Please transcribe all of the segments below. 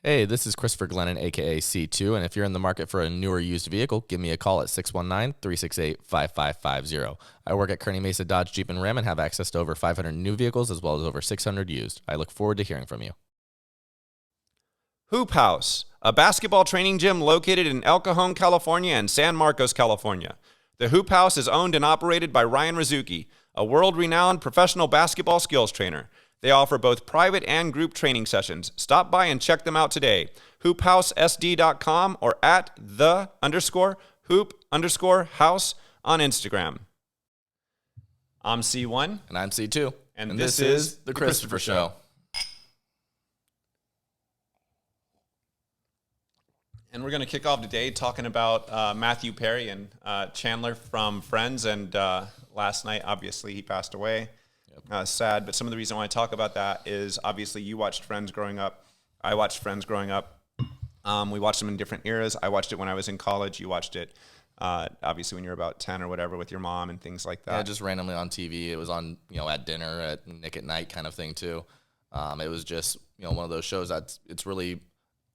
Hey, this is Christopher Glennon, aka C2, and if you're in the market for a newer used vehicle, give me a call at 619-368-5550. I work at Kearney Mesa Dodge Jeep and Ram and have access to over 500 new vehicles as well as over 600 used. I look forward to hearing from you. Hoop House, a basketball training gym located in El Cajon, California and San Marcos, California. The Hoop House is owned and operated by Ryan Rizuki, a world-renowned professional basketball skills trainer. They offer both private and group training sessions. Stop by and check them out today. HoopHouseSD.com or at @the_hoop_house on Instagram. I'm C1. And I'm C2. And this is The Christopher Show. And we're going to kick off today talking about Matthew Perry and Chandler from Friends. And last night, obviously, he passed away. Yep. Sad, but some of the reason why I talk about that is obviously you watched Friends growing up. I watched Friends growing up. We watched them in different eras. I watched it when I was in college. You watched it obviously when you were about 10 or whatever with your mom and things like that. Yeah, just randomly on TV. It was on, at dinner, at Nick at Night kind of thing too. It was just, one of those shows that's, it's really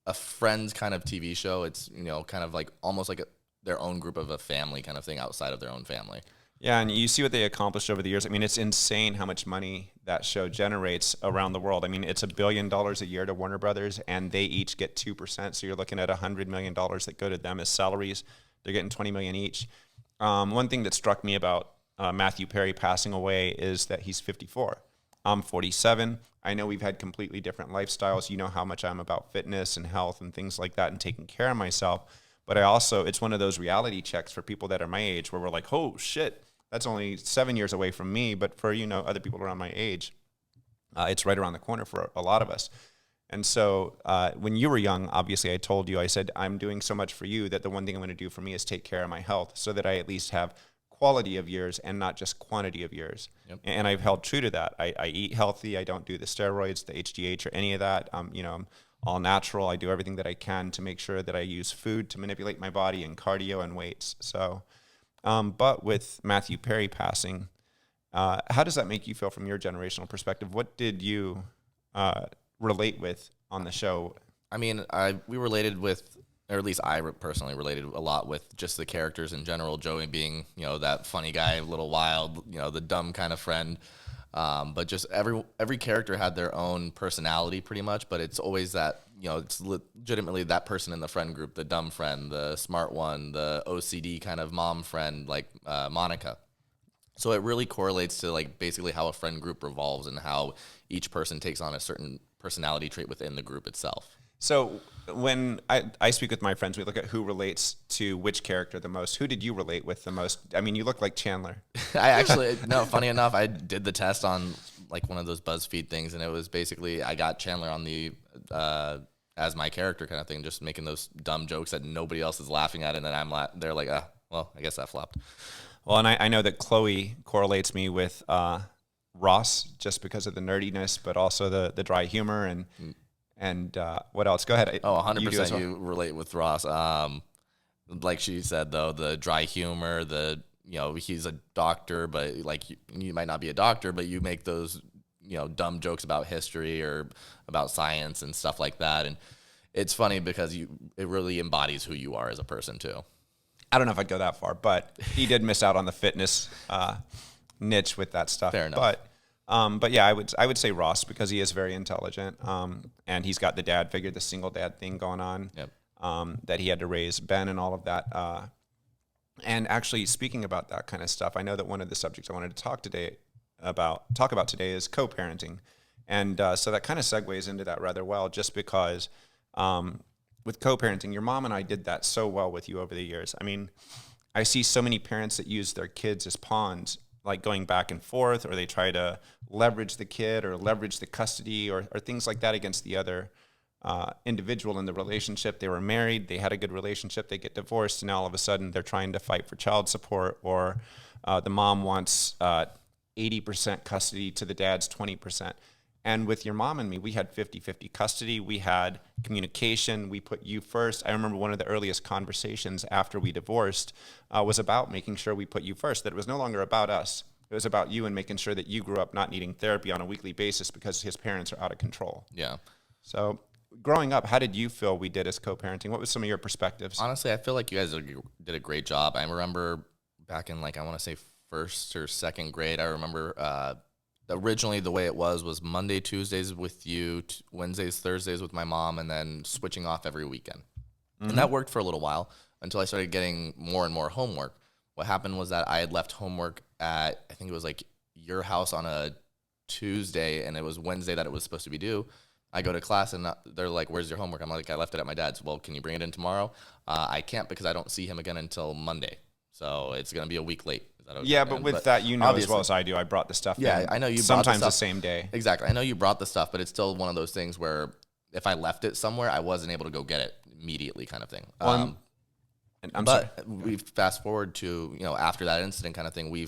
a Friends kind of TV show. It's, kind of like almost like their own group of a family kind of thing outside of their own family. Yeah, and you see what they accomplished over the years. I mean, it's insane how much money that show generates around the world. I mean, it's $1 billion a year to Warner Brothers, and they each get 2%. So you're looking at $100 million that go to them as salaries. They're getting $20 million each. One thing that struck me about Matthew Perry passing away is that he's 54. I'm 47. I know we've had completely different lifestyles. You know how much I'm about fitness and health and things like that and taking care of myself. But it's one of those reality checks for people that are my age where we're like, oh, shit, that's only 7 years away from me. But for, other people around my age, it's right around the corner for a lot of us. And so when you were young, obviously I told you, I said, I'm doing so much for you that the one thing I'm going to do for me is take care of my health so that I at least have quality of years and not just quantity of years. Yep. And I've held true to that. I eat healthy. I don't do the steroids, the HGH or any of that. I'm all natural. I do everything that I can to make sure that I use food to manipulate my body and cardio and weights. So, but with Matthew Perry passing, how does that make you feel from your generational perspective? What did you relate with on the show? I mean, we related with, or at least I personally related a lot with just the characters in general. Joey being, that funny guy, a little wild, the dumb kind of friend. But just every character had their own personality pretty much, but it's always that, it's legitimately that person in the friend group, the dumb friend, the smart one, the OCD kind of mom friend, like Monica. So it really correlates to like basically how a friend group revolves and how each person takes on a certain personality trait within the group itself. So when I speak with my friends, we look at who relates to which character the most. Who did you relate with the most? I mean, you look like Chandler. Funny enough, I did the test on like one of those BuzzFeed things, and it was basically I got Chandler on the as my character kind of thing, just making those dumb jokes that nobody else is laughing at, and then they're like, well, I guess that flopped. Well, and I know that Chloe correlates me with Ross just because of the nerdiness, but also the dry humor and what else? Go ahead. 100% you relate with Ross. Like she said, though, the dry humor, he's a doctor, but like you might not be a doctor, but you make those, dumb jokes about history or about science and stuff like that. And it's funny because it really embodies who you are as a person too. I don't know if I'd go that far, but he did miss out on the fitness niche with that stuff. Fair enough. But yeah, I would say Ross because he is very intelligent, and he's got the dad figure, the single dad thing going on. Yep. That he had to raise Ben and all of that. And actually, speaking about that kind of stuff, I know that one of the subjects I wanted to talk about today is co-parenting, and so that kind of segues into that rather well, just because with co-parenting, your mom and I did that so well with you over the years. I mean, I see so many parents that use their kids as pawns, like going back and forth, or they try to leverage the kid or leverage the custody or things like that against the other individual in the relationship. They were married, they had a good relationship, they get divorced, and now all of a sudden they're trying to fight for child support, or the mom wants 80% custody to the dad's 20%. And with your mom and me, we had 50-50 custody. We had communication. We put you first. I remember one of the earliest conversations after we divorced was about making sure we put you first, that it was no longer about us. It was about you and making sure that you grew up not needing therapy on a weekly basis because his parents are out of control. Yeah. So growing up, how did you feel we did as co-parenting? What was some of your perspectives? Honestly, I feel like you guys did a great job. I remember back in, like, I want to say first or second grade, I remember originally the way it was Monday, Tuesdays with you, Wednesdays, Thursdays with my mom, and then switching off every weekend. And that worked for a little while until I started getting more and more homework. What happened was that I had left homework at, I think it was like your house on a Tuesday, and it was Wednesday that it was supposed to be due. I go to class, and they're like, "Where's your homework?" I'm like, "I left it at my dad's." "Well, can you bring it in tomorrow?" I can't, because I don't see him again until Monday. So it's going to be a week late. Is that okay? Yeah, but with that, you know as well as I do, I brought the stuff Yeah, in. I know you brought sometimes the the stuff. same day. Exactly. I know you brought the stuff, but it's still one of those things where if I left it somewhere, I wasn't able to go get it immediately, kind of thing. But we fast forward to, after that incident kind of thing, we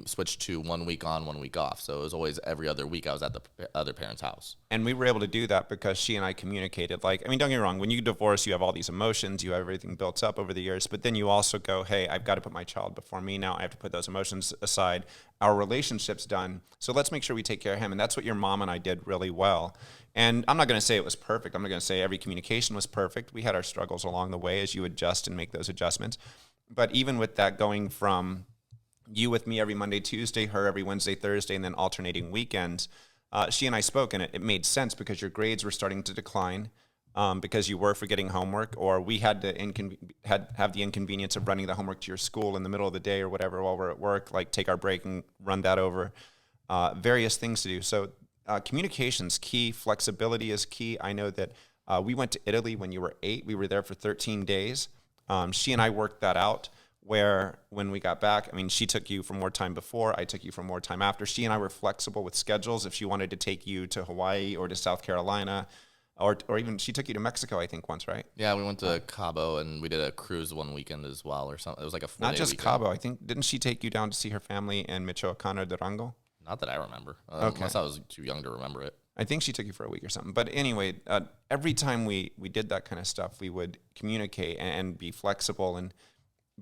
switched to 1 week on, 1 week off. So it was always every other week I was at the other parent's house. And we were able to do that because she and I communicated. Like, I mean, don't get me wrong. When you divorce, you have all these emotions, you have everything built up over the years, but then you also go, hey, I've got to put my child before me now. I have to put those emotions aside. Our relationship's done. So let's make sure we take care of him. And that's what your mom and I did really well. And I'm not going to say it was perfect. I'm not going to say every communication was perfect. We had our struggles along the way as you adjust and make those adjustments. But even with that, going from you with me every Monday, Tuesday, her every Wednesday, Thursday, and then alternating weekends, she and I spoke, and it made sense because your grades were starting to decline because you were forgetting homework, or we had to have the inconvenience of running the homework to your school in the middle of the day or whatever while we're at work, like take our break and run that over. Various things to do. So communication's key. Flexibility is key. I know that we went to Italy when you were 8. We were there for 13 days. She and I worked that out where when we got back, I mean, she took you for more time before, I took you for more time after. She and I were flexible with schedules. If she wanted to take you to Hawaii or to South Carolina, or even she took you to Mexico, I think, once, right? Yeah, we went to Cabo, and we did a cruise one weekend as well, or something. It was like a 4-day Not just weekend. Cabo. I think, didn't she take you down to see her family in Michoacan or Durango? Not that I remember. Okay. Unless I was too young to remember it. I think she took you for a week or something. But anyway, every time we did that kind of stuff, we would communicate and be flexible. And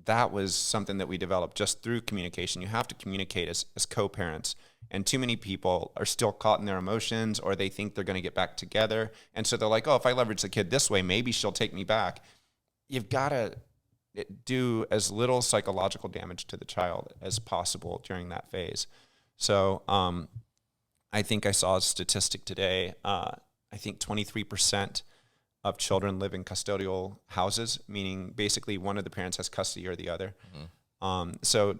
that was something that we developed just through communication. You have to communicate as co-parents. And too many people are still caught in their emotions, or they think they're going to get back together. And so they're like, oh, if I leverage the kid this way, maybe she'll take me back. You've got to do as little psychological damage to the child as possible during that phase. So I think I saw a statistic today. I think 23% of children live in custodial houses, meaning basically one of the parents has custody or the other. Mm-hmm. So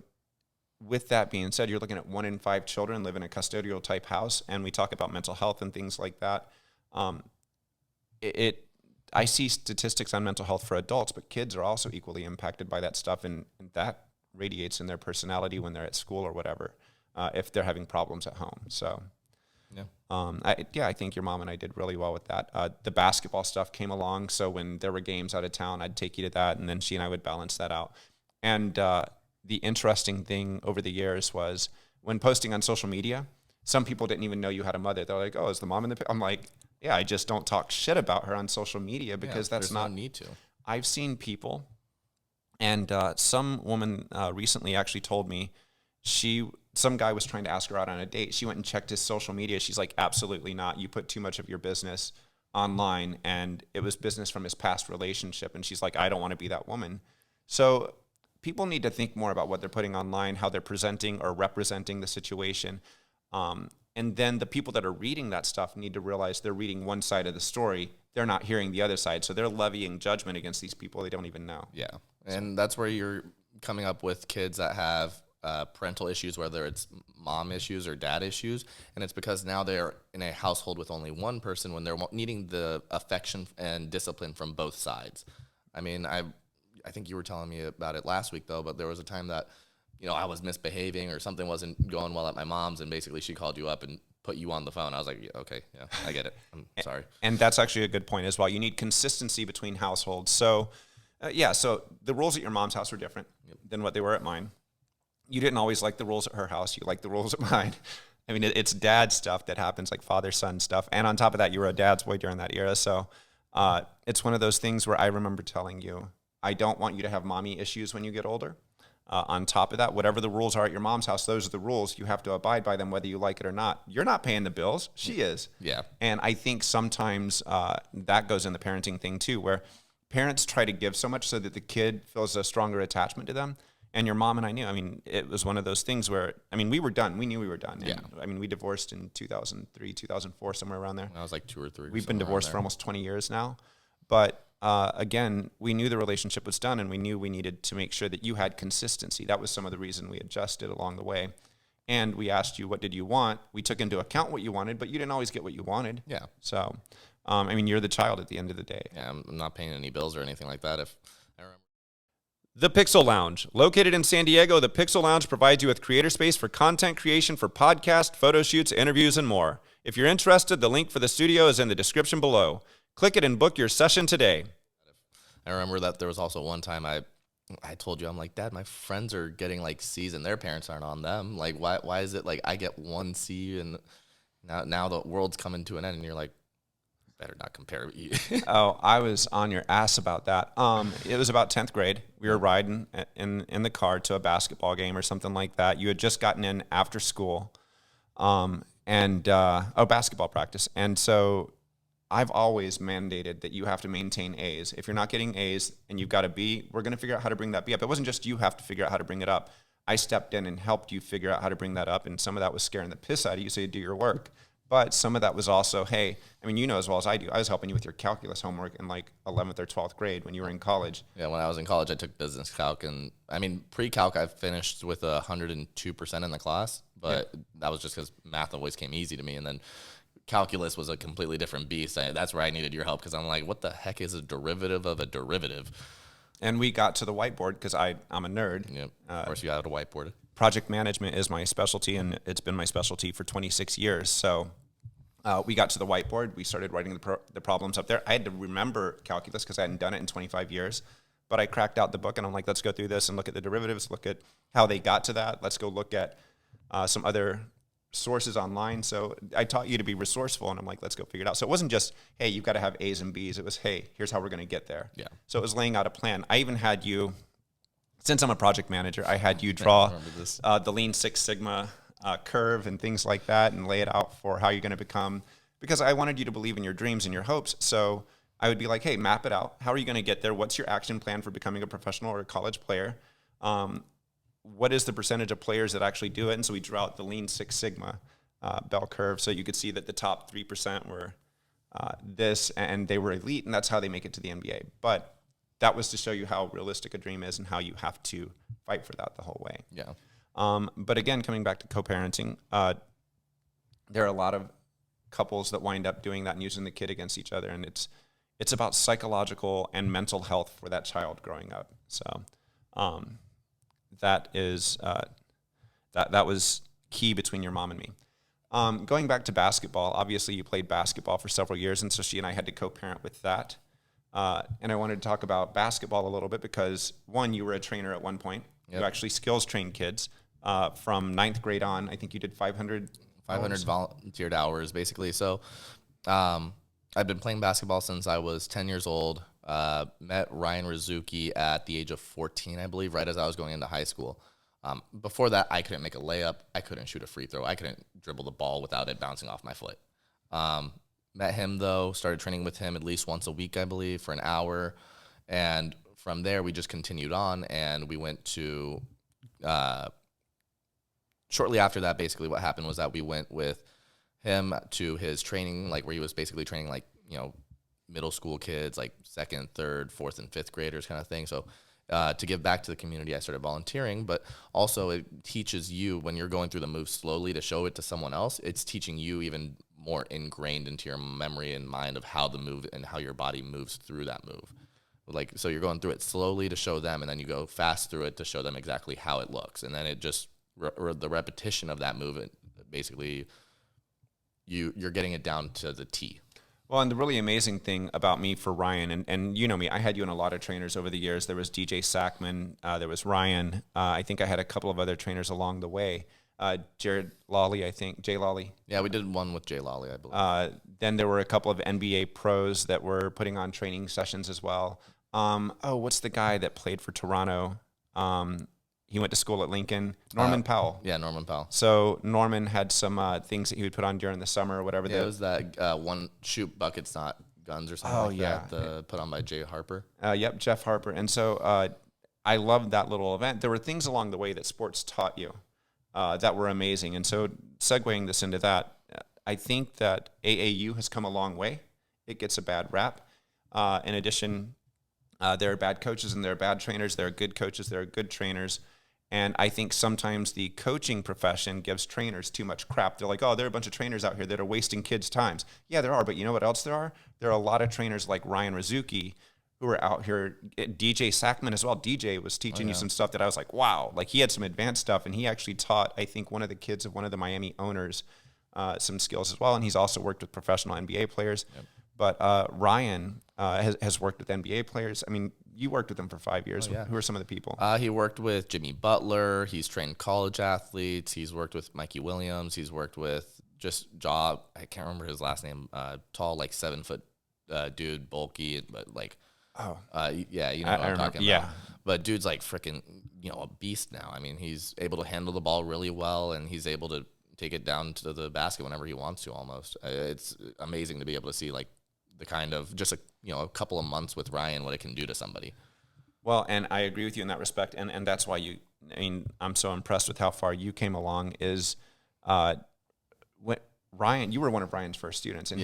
with that being said, you're looking at 1 in 5 children live in a custodial type house, and we talk about mental health and things like that. I see statistics on mental health for adults, but kids are also equally impacted by that stuff, and that radiates in their personality when they're at school or whatever, if they're having problems at home. So yeah. I think your mom and I did really well with that. The basketball stuff came along, so when there were games out of town, I'd take you to that, and then she and I would balance that out. And the interesting thing over the years was when posting on social media, some people didn't even know you had a mother. They're like, oh, is the mom in the... I'm like, yeah, I just don't talk shit about her on social media because that's not... no need to. I've seen people, and some woman recently actually told me some guy was trying to ask her out on a date. She went and checked his social media. She's like, absolutely not. You put too much of your business online, and it was business from his past relationship. And she's like, I don't want to be that woman. So people need to think more about what they're putting online, how they're presenting or representing the situation. And then the people that are reading that stuff need to realize they're reading one side of the story. They're not hearing the other side. So they're levying judgment against these people they don't even know. Yeah. And that's where you're coming up with kids that have parental issues, whether it's mom issues or dad issues. And it's because now they're in a household with only one person when they're needing the affection and discipline from both sides. I mean, I think you were telling me about it last week, though, but there was a time that, I was misbehaving or something wasn't going well at my mom's, and basically she called you up and put you on the phone. I was like, yeah, okay, yeah, I get it. I'm sorry. And that's actually a good point as well. You need consistency between households. So, so the rules at your mom's house were different than what they were at mine. You didn't always like the rules at her house. You liked the rules at mine. I mean, it's dad stuff that happens, like father-son stuff. And on top of that, you were a dad's boy during that era. So it's one of those things where I remember telling you, I don't want you to have mommy issues when you get older. On top of that, whatever the rules are at your mom's house, those are the rules. You have to abide by them whether you like it or not. You're not paying the bills. She is. Yeah. And I think sometimes that goes in the parenting thing too, where parents try to give so much so that the kid feels a stronger attachment to them. And your mom and I knew. I mean, it was one of those things where, I mean, we were done. We knew we were done. And, Yeah. I mean, we divorced in 2003, 2004, somewhere around there. I was like 2 or 3. We've been divorced for almost 20 years now. But again, we knew the relationship was done, and we knew we needed to make sure that you had consistency. That was some of the reason we adjusted along the way. And we asked you, what did you want? We took into account what you wanted, but you didn't always get what you wanted. Yeah. So, I mean, you're the child at the end of the day. Yeah, I'm not paying any bills or anything like that. If I remember. The Pixel Lounge. Located in San Diego, the Pixel Lounge provides you with creator space for content creation for podcasts, photo shoots, interviews, and more. If you're interested, the link for the studio is in the description below. Click it and book your session today. I remember that there was also one time I told you, I'm like, Dad, my friends are getting like C's and their parents aren't on them. Like, why is it like I get 1 C and now the world's coming to an end, and you're like, better not compare. Oh, I was on your ass about that. It was about 10th grade. We were riding in the car to a basketball game or something like that. You had just gotten in after school, basketball practice. And so I've always mandated that you have to maintain A's. If you're not getting A's and you've got a B, we're going to figure out how to bring that B up. It wasn't just you have to figure out how to bring it up. I stepped in and helped you figure out how to bring that up, and some of that was scaring the piss out of you, so you do your work. But some of that was also, hey, I mean, you know as well as I do, I was helping you with your calculus homework in like 11th or 12th grade when you were in college. Yeah, when I was in college, I took business calc, and I mean, pre-calc, I finished with 102% in the class, but that was just because math always came easy to me, and then calculus was a completely different beast. That's where I needed your help, because I'm like, what the heck is a derivative of a derivative? And we got to the whiteboard because I'm a nerd. Yep. Of course, you got to whiteboard. Project management is my specialty, and it's been my specialty for 26 years. So we got to the whiteboard. We started writing the problems up there. I had to remember calculus because I hadn't done it in 25 years. But I cracked out the book, and I'm like, let's go through this and look at the derivatives, look at how they got to that. Let's go look at some other sources online. So I taught you to be resourceful, and I'm like, let's go figure it out. So it wasn't just, hey, you've got to have A's and B's. It was, hey, here's how we're going to get there. Yeah. So it was laying out a plan. I even had you, since I'm a project manager, I had you draw the Lean Six Sigma curve and things like that, and lay it out for how you're going to become, because I wanted you to believe in your dreams and your hopes. So I would be like, hey, map it out. How are you going to get there? What's your action plan for becoming a professional or a college player? What is the percentage of players that actually do it? And so we drew out the Lean Six Sigma bell curve, so you could see that the top 3% were this, and they were elite, and that's how they make it to the NBA. But that was to show you how realistic a dream is and how you have to fight for that the whole way. Yeah. But again, coming back to co-parenting, there are a lot of couples that wind up doing that and using the kid against each other, and it's about psychological and mental health for that child growing up. So that is that was key between your mom and me. Going back to basketball, obviously you played basketball for several years, and so she and I had to co-parent with that. And I wanted to talk about basketball a little bit because, one, you were a trainer at one point. Yep. You actually skills trained kids from 9th grade on. I think you did 500 volunteered hours, basically. So I've been playing basketball since I was 10 years old. Met Ryan Rizuki at the age of 14, I believe, right as I was going into high school. Before that, I couldn't make a layup. I couldn't shoot a free throw. I couldn't dribble the ball without it bouncing off my foot. Met him, though, started training with him at least once a week, I believe, for an hour. And from there, we just continued on, and we went to shortly after that, basically what happened was that we went with him to his training, like where he was basically training, like, you know, middle school kids, like 2nd, 3rd, 4th, and 5th graders kind of thing. So to give back to the community, I started volunteering, but also it teaches you when you're going through the move slowly to show it to someone else. It's teaching you even more ingrained into your memory and mind of how the move and how your body moves through that move. Like, so you're going through it slowly to show them, and then you go fast through it to show them exactly how it looks. And then it just, the repetition of that movement, basically, you're getting it down to the T. Well, and the really amazing thing about me for Ryan, and you know me, I had you in a lot of trainers over the years. There was DJ Sackman, there was Ryan. I think I had a couple of other trainers along the way. Jared Lawley, I think, Jay Lawley. Yeah, we did one with Jay Lawley, I believe. Then there were a couple of NBA pros that were putting on training sessions as well. What's the guy that played for Toronto? he went to school at Lincoln. Norman Powell. Yeah, Norman Powell. So Norman had some things that he would put on during the summer or whatever. Yeah, it was that one shoot buckets, not guns or something that. Put on by Jay Harper. Yep, Jeff Harper. And so I loved that little event. There were things along the way that sports taught you that were amazing. And so segueing this into that, I think that AAU has come a long way. It gets a bad rap. In addition, there are bad coaches and there are bad trainers. There are good coaches. There are good trainers. And I think sometimes the coaching profession gives trainers too much crap. They're like, oh, there are a bunch of trainers out here that are wasting kids' times. Yeah, there are. But you know what else there are? There are a lot of trainers like Ryan Rizuki who are out here. DJ Sackman as well. DJ was teaching you some stuff that I was like, wow. Like he had some advanced stuff. And he actually taught, I think, one of the kids of one of the Miami owners some skills as well. And he's also worked with professional NBA players. Yep. But Ryan has worked with NBA players. I mean, you worked with him for 5 years. Oh, yeah. Who are some of the people? He worked with Jimmy Butler. He's trained college athletes. He's worked with Mikey Williams. He's worked with just I can't remember his last name. Tall, like 7 foot dude, bulky, but like, yeah, you know what I'm talking about. Yeah. But dude's like freaking, a beast now. I mean, he's able to handle the ball really well, and he's able to take it down to the basket whenever he wants to. Almost, it's amazing to be able to see like the kind of just a couple of months with Ryan, what it can do to somebody. Well, and I agree with you in that respect, and that's why I'm so impressed with how far you came along. Is when Ryan, you were one of Ryan's first students, and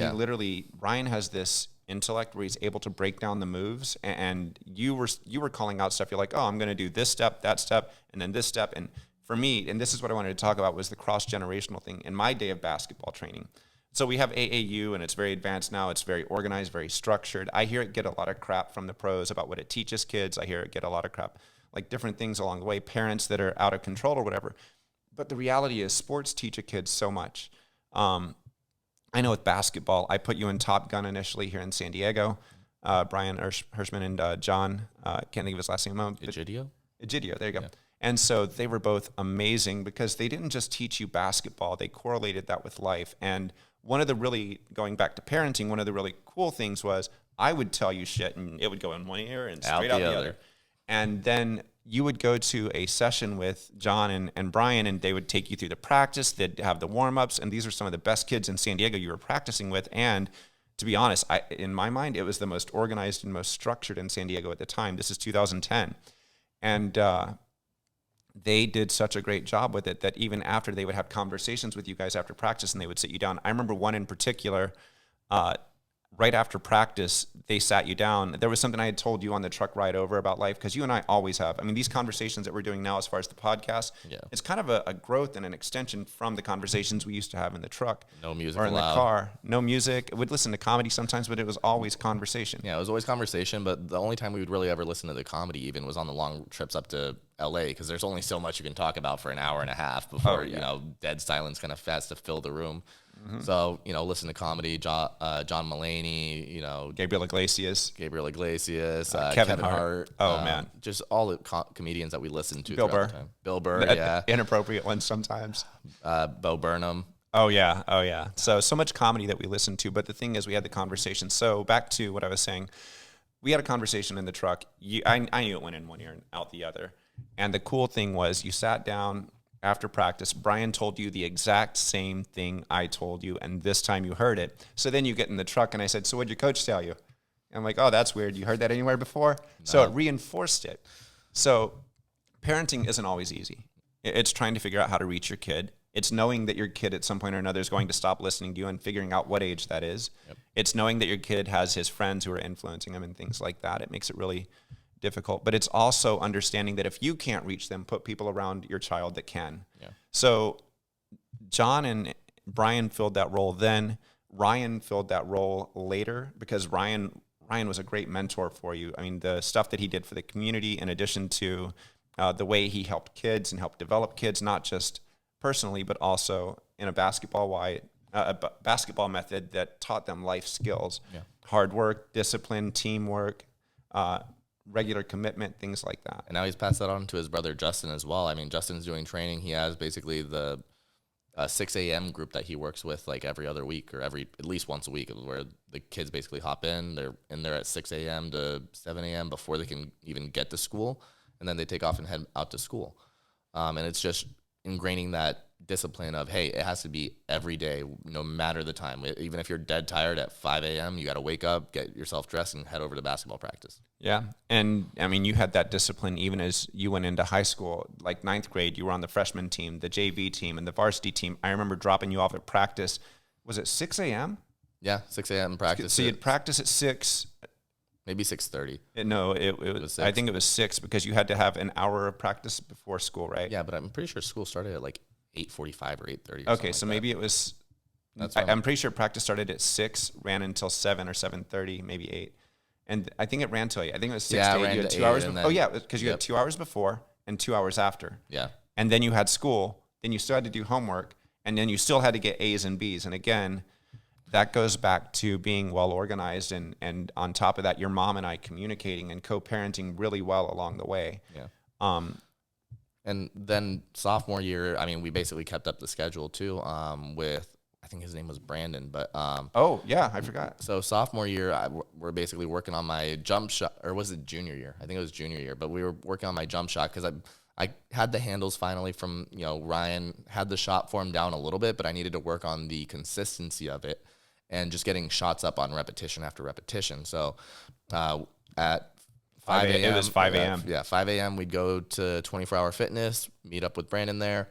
Ryan has this intellect where he's able to break down the moves, and you were calling out stuff. You're like, oh, I'm going to do this step, that step, and then this step. And for me, and this is what I wanted to talk about, was the cross-generational thing in my day of basketball training. So we have AAU, and it's very advanced now. It's very organized, very structured. I hear it get a lot of crap from the pros about what it teaches kids. I hear it get a lot of crap, like different things along the way, parents that are out of control or whatever. But the reality is sports teach a kid so much. I know with basketball, I put you in Top Gun initially here in San Diego. Brian Hirschman and John, can't think of his last name. Egidio, there you go. Yeah. And so they were both amazing because they didn't just teach you basketball. They correlated that with life. And one of the really, going back to parenting, one of the really cool things was I would tell you shit and it would go in one ear and straight out the other. And then you would go to a session with John and Brian, and they would take you through the practice. They'd have the warm-ups, and these are some of the best kids in San Diego you were practicing with. And to be honest, in my mind, it was the most organized and most structured in San Diego at the time. This is 2010. And they did such a great job with it that even after, they would have conversations with you guys after practice, and they would sit you down. I remember one in particular, right after practice, they sat you down. There was something I had told you on the truck ride over about life, because you and I always have. I mean, these conversations that we're doing now as far as the podcast, it's kind of a growth and an extension from the conversations we used to have in the truck. No music or in allowed. The car. No music. We'd listen to comedy sometimes, but it was always conversation. Yeah, it was always conversation, but the only time we would really ever listen to the comedy even was on the long trips up to LA, because there's only so much you can talk about for an hour and a half before, dead silence kind of has to fill the room. Mm-hmm. So, listen to comedy, John Mulaney, Gabriel Iglesias, Kevin Hart. Oh, man. Just all the comedians that we listened to. Bill Burr. The time. Bill Burr, yeah. Inappropriate ones sometimes. Bo Burnham. Oh, yeah. So much comedy that we listened to. But the thing is, we had the conversation. So back to what I was saying. We had a conversation in the truck. I knew it went in one ear and out the other. And the cool thing was you sat down after practice. Brian told you the exact same thing I told you, and this time you heard it. So then you get in the truck, and I said, so what'd your coach tell you? And I'm like, oh, that's weird. You heard that anywhere before? No. So it reinforced it. So parenting isn't always easy. It's trying to figure out how to reach your kid. It's knowing that your kid at some point or another is going to stop listening to you and figuring out what age that is. Yep. It's knowing that your kid has his friends who are influencing him and things like that. It makes it really difficult, but it's also understanding that if you can't reach them, put people around your child that can. Yeah. So John and Brian filled that role then. Ryan filled that role later, because Ryan was a great mentor for you. I mean, the stuff that he did for the community, in addition to the way he helped kids and helped develop kids, not just personally, but also in a basketball method that taught them life skills, hard work, discipline, teamwork, regular commitment, things like that. And now he's passed that on to his brother Justin as well. I mean, Justin's doing training. He has basically the 6 a.m. group that he works with like every other week, or at least once a week, where the kids basically hop in. They're in there at 6 a.m. to 7 a.m. before they can even get to school, and then they take off and head out to school. And it's just ingraining that discipline of, hey, it has to be every day, no matter the time. Even if you're dead tired at 5 a.m., you got to wake up, get yourself dressed, and head over to basketball practice. Yeah. And I mean, you had that discipline even as you went into high school. Like ninth grade, you were on the freshman team, the JV team, and the varsity team. I remember dropping you off at practice. Was it 6 a.m.? Yeah, 6 a.m. practice. So you'd practice at 6. Maybe 6:30. No, it was 6. I think it was 6 because you had to have an hour of practice before school, right? Yeah, but I'm pretty sure school started at like 8:45 or 8:30. Okay, so maybe it was. I'm pretty sure practice started at 6, ran until 7 or 7:30, maybe 8, and I think it ran till 8. I think it was 6 to 8. You had 2 hours. Because you had 2 hours before and 2 hours after. Yeah, and then you had school. Then you still had to do homework, and then you still had to get A's and B's. And again, that goes back to being well organized, and on top of that, your mom and I communicating and co-parenting really well along the way. Yeah. And then sophomore year, I mean, we basically kept up the schedule too. With, I think his name was Brandon, but oh yeah, I forgot. So sophomore year, we're basically working on my jump shot, or was it junior year? I think it was junior year, but we were working on my jump shot because I had the handles finally from, Ryan had the shot form down a little bit, but I needed to work on the consistency of it and just getting shots up on repetition after repetition. So at 5 a.m. It was 5 a.m. Yeah, 5 a.m. We'd go to 24-hour fitness, meet up with Brandon there,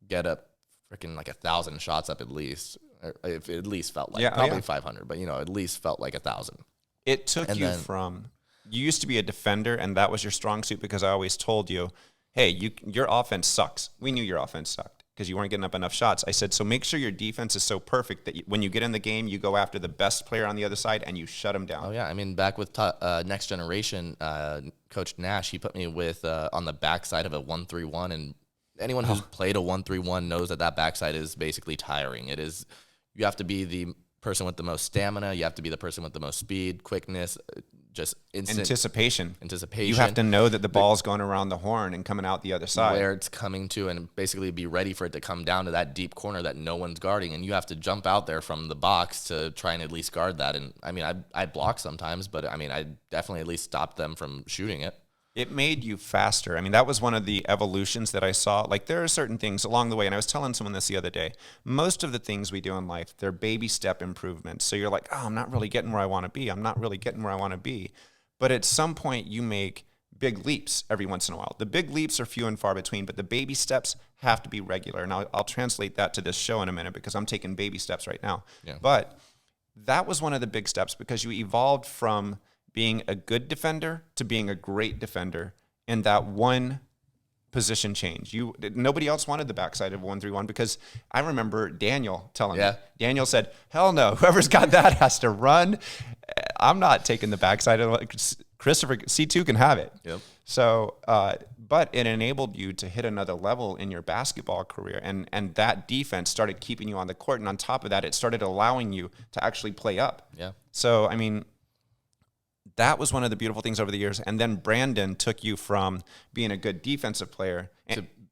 get up freaking like 1,000 shots up at least. If it at least felt like probably 500, but at least felt like 1,000. It took from, you used to be a defender and that was your strong suit because I always told you, hey, your offense sucks. We knew your offense sucked because you weren't getting up enough shots. I said, so make sure your defense is so perfect that when you get in the game, you go after the best player on the other side and you shut him down. Oh, yeah. I mean, back with Next Generation, Coach Nash, he put me with on the backside of a 1-3-1. And anyone who's played a 1-3-1 knows that backside is basically tiring. It is, you have to be the person with the most stamina. You have to be the person with the most speed, quickness, just instant anticipation. You have to know that the ball's going around the horn and coming out the other side. Where it's coming to, and basically be ready for it to come down to that deep corner that no one's guarding. And you have to jump out there from the box to try and at least guard that. And I mean, I block sometimes, but I mean, I definitely at least stopped them from shooting it. It made you faster. I mean, that was one of the evolutions that I saw. Like, there are certain things along the way, and I was telling someone this the other day. Most of the things we do in life, they're baby step improvements. So you're like, oh, I'm not really getting where I want to be. I'm not really getting where I want to be. But at some point, you make big leaps every once in a while. The big leaps are few and far between, but the baby steps have to be regular. And I'll translate that to this show in a minute because I'm taking baby steps right now. Yeah. But that was one of the big steps because you evolved from being a good defender to being a great defender in that one position change. Nobody else wanted the backside of 1-3-1 because I remember Daniel telling me. Daniel said, hell no, whoever's got that has to run. I'm not taking the backside of it. Christopher, C2 can have it. Yep. So, but it enabled you to hit another level in your basketball career. And that defense started keeping you on the court. And on top of that, it started allowing you to actually play up. Yeah. So, I mean, that was one of the beautiful things over the years. And then Brandon took you from being a good defensive player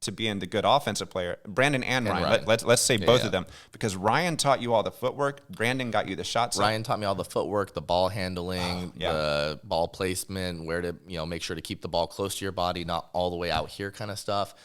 to being the good offensive player. Brandon and Ryan. Let's say both of them. Because Ryan taught you all the footwork. Brandon got you the shots. Ryan taught me all the footwork, the ball handling, the ball placement, where to make sure to keep the ball close to your body, not all the way out here kind of stuff.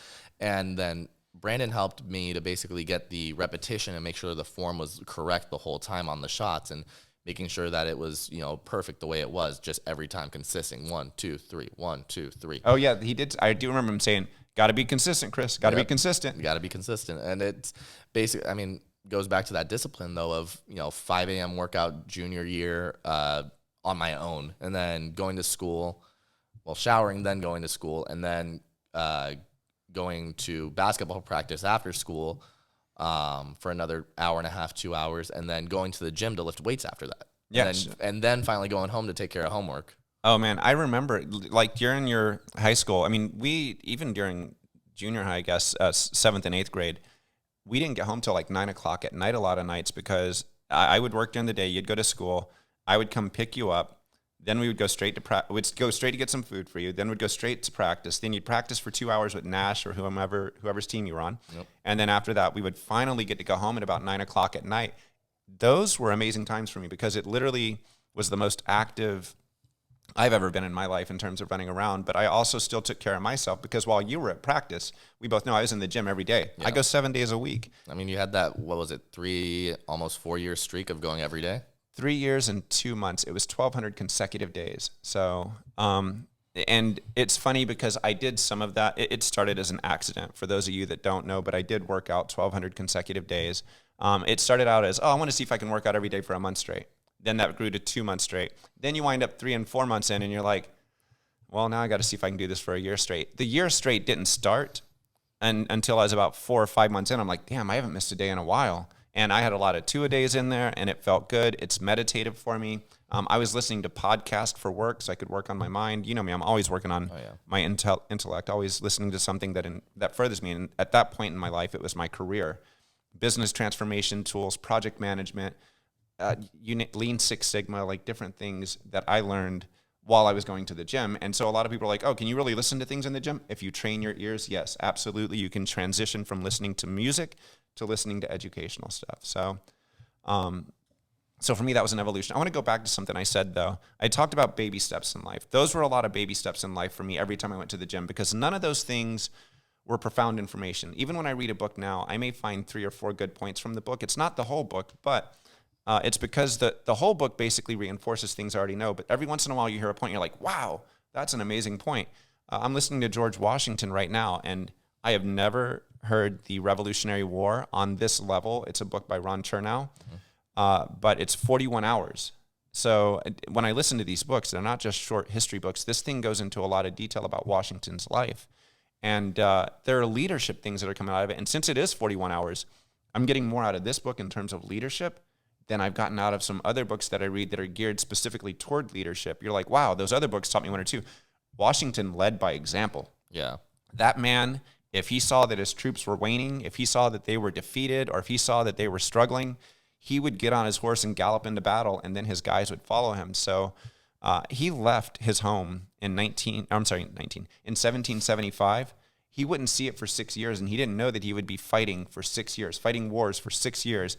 And then Brandon helped me to basically get the repetition and make sure the form was correct the whole time on the shots and making sure that it was, perfect the way it was, just every time consistent. 1, 2, 3, 1, 2, 3. Oh yeah, he did. I do remember him saying, got to be consistent, Chris. Got to be consistent. You got to be consistent. And it's basically, I mean, goes back to that discipline though of, 5 a.m. workout junior year on my own, and then going to school, showering, then going to school, and then going to basketball practice after school for another hour and a half, 2 hours, and then going to the gym to lift weights after that. Yes. And then finally going home to take care of homework. Oh man, I remember like during your high school, I mean, even during junior high, I guess, 7th and 8th grade, we didn't get home till like 9 o'clock at night a lot of nights because I would work during the day. You'd go to school. I would come pick you up. Then we would go straight to we'd go straight to get some food for you. Then we'd go straight to practice. Then you'd practice for 2 hours with Nash or whoever's team you were on. Yep. And then after that, we would finally get to go home at about 9 o'clock at night. Those were amazing times for me because it literally was the most active I've ever been in my life in terms of running around, but I also still took care of myself because while you were at practice, we both know I was in the gym every day. Yeah. I go 7 days a week. I mean, you had that, what was it, almost 4 year streak of going every day? 3 years and 2 months. It was 1,200 consecutive days. So, and it's funny because I did some of that. It started as an accident for those of you that don't know, but I did work out 1,200 consecutive days. It started out as, I want to see if I can work out every day for a month straight. Then that grew to 2 months straight. Then you wind up 3 and 4 months in and you're like, well, now I got to see if I can do this for a year straight. The year straight didn't start until I was about 4 or 5 months in. I'm like, damn, I haven't missed a day in a while. And I had a lot of 2-a-days in there and it felt good. It's meditative for me. I was listening to podcasts for work so I could work on my mind. You know me, I'm always working on my intellect, always listening to something that furthers me. And at that point in my life, it was my career. Business transformation tools, project management, Lean Six Sigma, like different things that I learned while I was going to the gym. And so a lot of people are like, oh, can you really listen to things in the gym? If you train your ears, yes, absolutely. You can transition from listening to music to listening to educational stuff. So, so for me, that was an evolution. I want to go back to something I said, though. I talked about baby steps in life. Those were a lot of baby steps in life for me every time I went to the gym because none of those things were profound information. Even when I read a book now, I may find 3 or 4 good points from the book. It's not the whole book, but it's because the whole book basically reinforces things I already know. But every once in a while, you hear a point, you're like, wow, that's an amazing point. I'm listening to George Washington right now, and I have never heard the Revolutionary War on this level. It's a book by Ron Chernow, but it's 41 hours. So when I listen to these books, they're not just short history books. This thing goes into a lot of detail about Washington's life. And there are leadership things that are coming out of it. And since it is 41 hours, I'm getting more out of this book in terms of leadership than I've gotten out of some other books that I read that are geared specifically toward leadership. You're like, wow, those other books taught me 1 or 2. Washington led by example. Yeah. That man, if he saw that his troops were waning, if he saw that they were defeated, or if he saw that they were struggling, he would get on his horse and gallop into battle, and then his guys would follow him. So he left his home in 1775. He wouldn't see it for 6 years, and he didn't know that he would be fighting for 6 years, fighting wars for 6 years.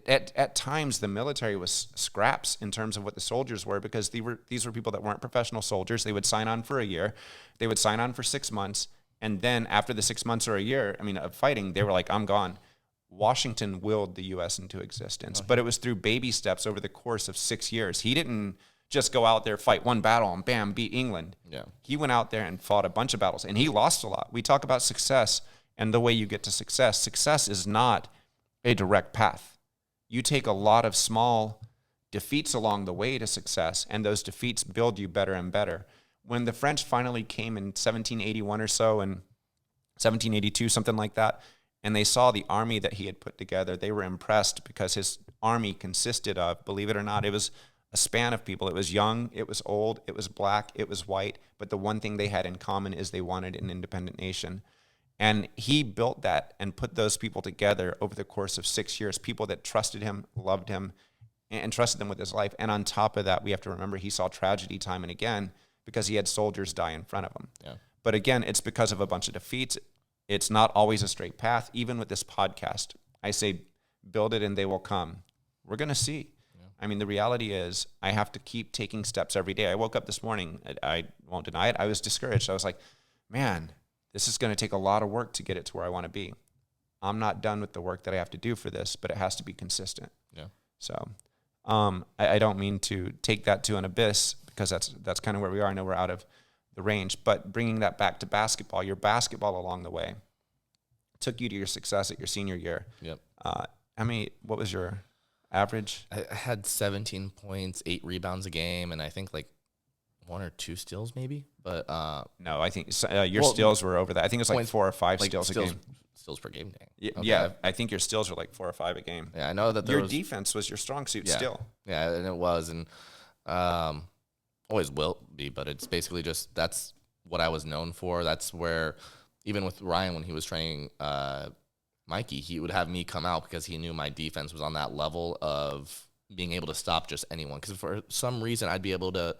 At times, the military was scraps in terms of what the soldiers were because these were people that weren't professional soldiers. They would sign on for a year. They would sign on for 6 months. And then after the 6 months or a year, of fighting, they were like, I'm gone. Washington willed the U.S. into existence, but it was through baby steps over the course of 6 years. He didn't just go out there, fight one battle, and bam, beat England. Yeah. He went out there and fought a bunch of battles, and he lost a lot. We talk about success and the way you get to success. Success is not a direct path. You take a lot of small defeats along the way to success, and those defeats build you better and better. When the French finally came in 1781 or so, and 1782, something like that, and they saw the army that he had put together, they were impressed because his army consisted of, believe it or not, it was a span of people. It was young, it was old, it was black, it was white, but the one thing they had in common is they wanted an independent nation. And he built that and put those people together over the course of 6 years, people that trusted him, loved him, and trusted them with his life. And on top of that, we have to remember he saw tragedy time and again because he had soldiers die in front of him. Yeah. But again, it's because of a bunch of defeats. It's not always a straight path. Even with this podcast, I say, build it and they will come. We're going to see. Yeah. The reality is I have to keep taking steps every day. I woke up this morning. I won't deny it. I was discouraged. I was like, man, this is going to take a lot of work to get it to where I want to be. I'm not done with the work that I have to do for this, but it has to be consistent. Yeah. So I don't mean to take that to an abyss because that's kind of where we are. I know we're out of the range, but bringing that back to basketball, your basketball along the way took you to your success at your senior year. Yep. What was your average? I had 17 points, 8 rebounds a game, and I think like 1 or 2 steals maybe. But no, I think your steals were over that. I think it was like 4 or 5 steals a game. Steals per game. Okay. Yeah, I think your steals were like 4 or 5 a game. Yeah, I know that your defense was your strong suit still. Yeah, and it was, and always will be, but it's basically just that's what I was known for. That's where, even with Ryan when he was training Mikey, he would have me come out because he knew my defense was on that level of being able to stop just anyone. Because for some reason, I'd be able to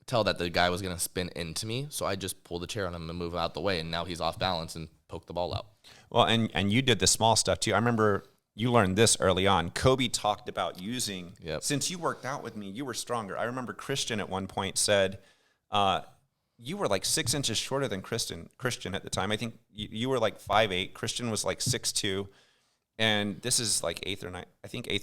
tell that the guy was going to spin into me, so I just pull the chair on him and move out the way, and now he's off balance and poke the ball out. Well, and you did the small stuff too. I remember you learned this early on. Kobe talked about using, Yep. since you worked out with me, you were stronger. I remember Christian at one point said, you were like 6 inches shorter than Christian at the time. I think you were like 5'8". Christian was like 6'2". And this is like eighth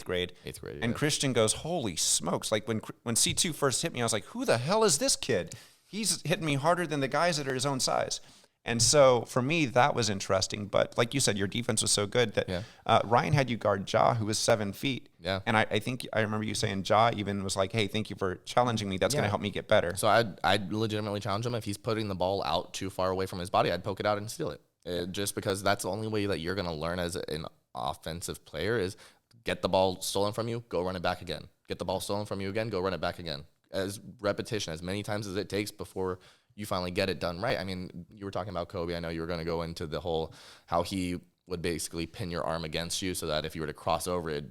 grade. Eighth grade, And yeah. Christian goes, holy smokes. Like when C2 first hit me, I was like, who the hell is this kid? He's hitting me harder than the guys that are his own size. And so for me, that was interesting. But like you said, your defense was so good that Yeah. Ryan had you guard Ja, who was 7 feet. Yeah. And I think I remember you saying Ja even was like, hey, thank you for challenging me. That's going to help me get better. So I'd legitimately challenge him. If he's putting the ball out too far away from his body, I'd poke it out and steal it. Just because that's the only way that you're going to learn as an offensive player is get the ball stolen from you, go run it back again. Get the ball stolen from you again, go run it back again. As repetition, as many times as it takes before you finally get it done right. I mean, you were talking about Kobe. I know you were going to go into the whole how he would basically pin your arm against you so that if you were to cross over it,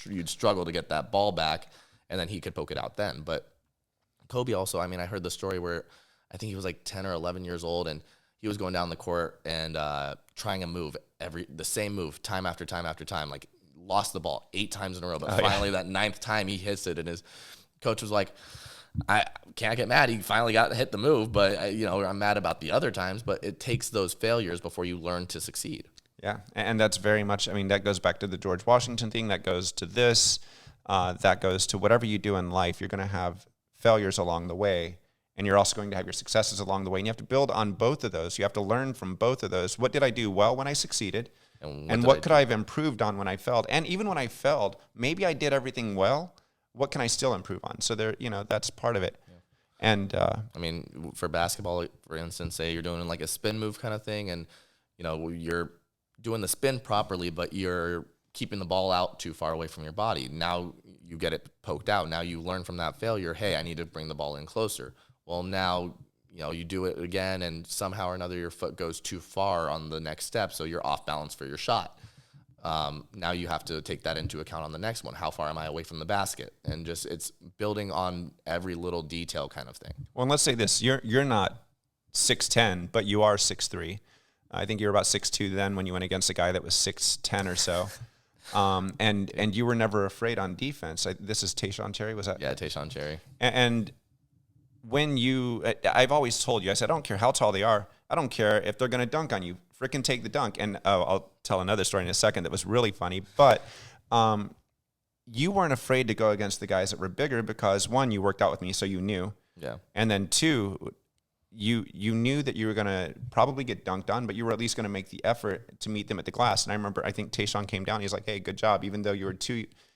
you'd struggle to get that ball back, and then he could poke it out then. But Kobe also, I mean, I heard the story where I think he was like 10 or 11 years old, and he was going down the court and trying a move, the same move, time after time after time, like lost the ball 8 times in a row. But finally, that 9th time, he hits it, and his coach was like, I can't get mad. He finally got to hit the move, but I'm mad about the other times. But it takes those failures before you learn to succeed. Yeah, and that's very much, I mean, that goes back to the George Washington thing. That goes to this. That goes to whatever you do in life. You're going to have failures along the way, and you're also going to have your successes along the way. And you have to build on both of those. You have to learn from both of those. What did I do well when I succeeded? And what could I have improved on when I failed? And even when I failed, maybe I did everything well. What can I still improve on? So there, that's part of it. Yeah. And I mean, for basketball, for instance, say you're doing like a spin move kind of thing, and you're doing the spin properly, but you're keeping the ball out too far away from your body. Now you get it poked out. Now you learn from that failure. Hey, I need to bring the ball in closer. Well, now you do it again, and somehow or another your foot goes too far on the next step, so you're off balance for your shot. Now you have to take that into account on the next one. How far am I away from the basket? And just it's building on every little detail kind of thing. Well, and let's say this: you're not 6'10", but you are 6'3". I think you were about 6'2" then when you went against a guy that was 6'10" or so. And you were never afraid on defense. This is Tayshaun Cherry, was that? Yeah, Tayshaun Cherry. And when I've always told you, I said, I don't care how tall they are. I don't care if they're going to dunk on you. Frickin' take the dunk. And I'll tell another story in a second that was really funny. But you weren't afraid to go against the guys that were bigger because, one, you worked out with me, so you knew. Yeah. And then, two, you knew that you were going to probably get dunked on, but you were at least going to make the effort to meet them at the glass. And I remember, I think Tayshaun came down. He's like, hey, good job, even though you were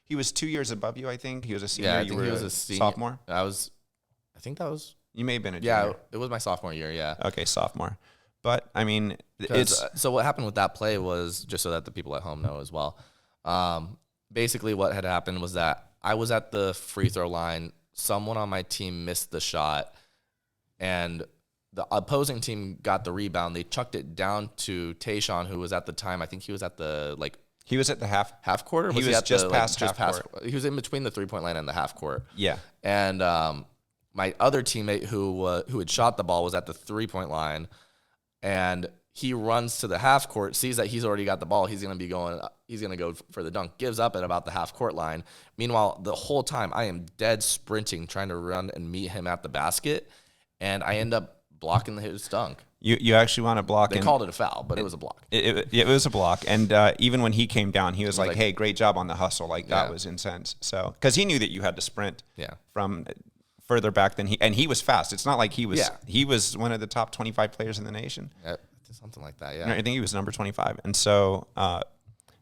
he was 2 years above you, I think. He was a senior. Yeah, I you think were he was a senior. sophomore? I think that was... You may have been a junior. Yeah, it was my sophomore year, yeah. Okay, sophomore. But, I mean, so what happened with that play was, just so that the people at home know as well, basically what had happened was that I was at the free throw line. Someone on my team missed the shot, and the opposing team got the rebound. They chucked it down to Tayshaun, who was at the time, I think he was at the, he was at the half court? Or he was just past half court. He was in between the three-point line and the half court. Yeah. And my other teammate who had shot the ball was at the three-point line, and he runs to the half court, sees that he's already got the ball. He's going to go for the dunk, gives up at about the half court line. Meanwhile, the whole time I am dead sprinting, trying to run and meet him at the basket, and I end up blocking his dunk. You actually want to block. They called it a foul, but it was a block. It was a block. And even when he came down, he was like, hey, great job on the hustle. That was intense. So, because he knew that you had to sprint from further back than he was fast. It's not like he was one of the top 25 players in the nation. Something like that, yeah. I think he was number 25. And so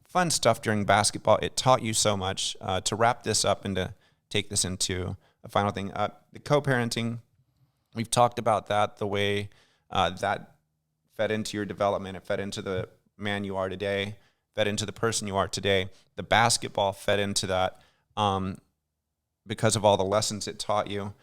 fun stuff during basketball. It taught you so much. To wrap this up and to take this into a final thing, the co-parenting, we've talked about that, the way that fed into your development. It fed into the man you are today, fed into the person you are today. The basketball fed into that because of all the lessons it taught you.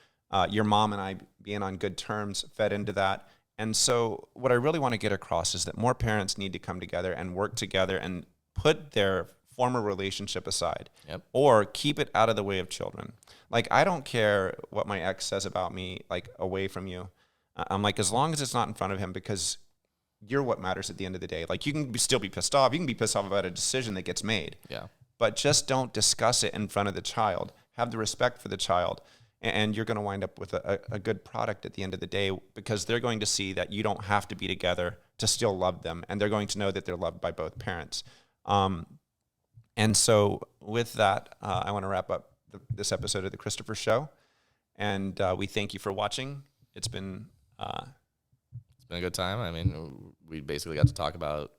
Your mom and I being on good terms fed into that. And so what I really want to get across is that more parents need to come together and work together and put their former relationship aside or keep it out of the way of children. I don't care what my ex says about me, away from you. I'm like, as long as it's not in front of him, because you're what matters at the end of the day. Like, you can still be pissed off. You can be pissed off about a decision that gets made. Yeah. But just don't discuss it in front of the child. Have the respect for the child. And you're going to wind up with a good product at the end of the day, because they're going to see that you don't have to be together to still love them. And they're going to know that they're loved by both parents. And so with that, I want to wrap up this episode of The Christopher Show. And we thank you for watching. It's been a good time. I mean, we basically got to talk about,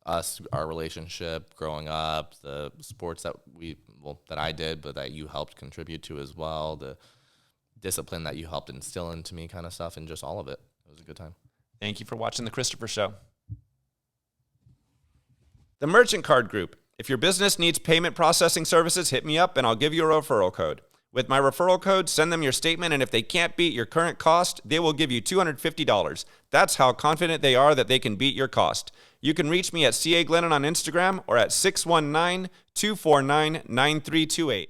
us, our relationship growing up, the sports that that I did, but that you helped contribute to as well, the discipline that you helped instill into me, kind of stuff, and just all of it. It was a good time. Thank you for watching The Christopher Show. The Merchant Card Group. If your business needs payment processing services, hit me up and I'll give you a referral code. With my referral code, send them your statement, and if they can't beat your current cost, they will give you $250. That's how confident they are that they can beat your cost. You can reach me at CA Glennon on Instagram or at 619-249-9328.